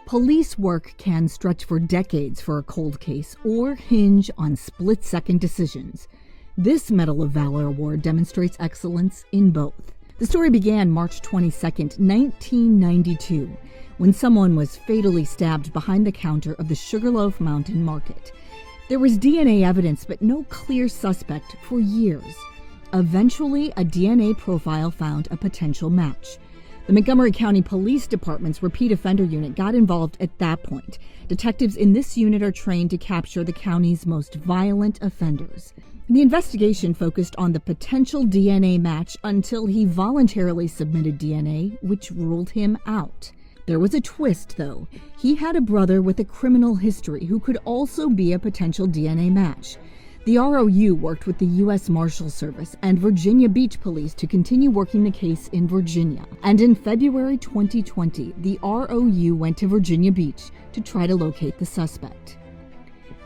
Police work can stretch for decades for a cold case or hinge on split-second decisions. This Medal of Valor Award demonstrates excellence in both. The story began March 22, 1992, when someone was fatally stabbed behind the counter of the Sugarloaf Mountain Market. There was DNA evidence, but no clear suspect for years. Eventually, a DNA profile found a potential match. The Montgomery County Police Department's Repeat Offender Unit got involved at that point. Detectives in this unit are trained to capture the county's most violent offenders. The investigation focused on the potential DNA match until he voluntarily submitted DNA, which ruled him out. There was a twist, though. He had a brother with a criminal history who could also be a potential DNA match. The ROU worked with the U.S. Marshal Service and Virginia Beach Police to continue working the case in Virginia. And in February 2020, the ROU went to Virginia Beach to try to locate the suspect.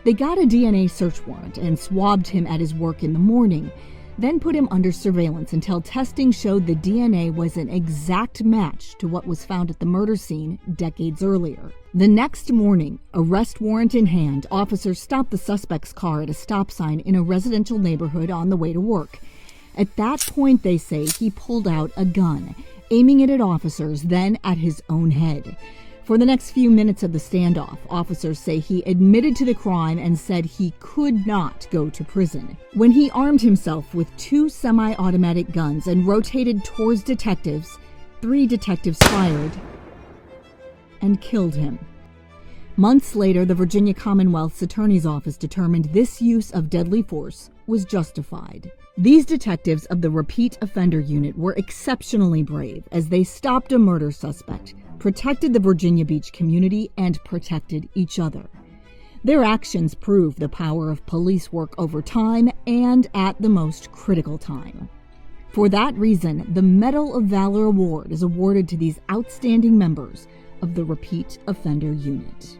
They got a DNA search warrant and swabbed him at his work in the morning, then put him under surveillance until testing showed the DNA was an exact match to what was found at the murder scene decades earlier. The next morning, arrest warrant in hand, officers stopped the suspect's car at a stop sign in a residential neighborhood on the way to work. At that point, they say, he pulled out a gun, aiming it at officers, then at his own head. For the next few minutes of the standoff, officers say he admitted to the crime and said he could not go to prison. When he armed himself with 2 semi-automatic guns and rotated towards detectives, 3 detectives fired and killed him. Months later, the Virginia Commonwealth's Attorney's Office determined this use of deadly force was justified. These detectives of the Repeat Offender Unit were exceptionally brave as they stopped a murder suspect, protected the Virginia Beach community, and protected each other. Their actions prove the power of police work over time and at the most critical time. For that reason, the Medal of Valor Award is awarded to these outstanding members of the Repeat Offender Unit.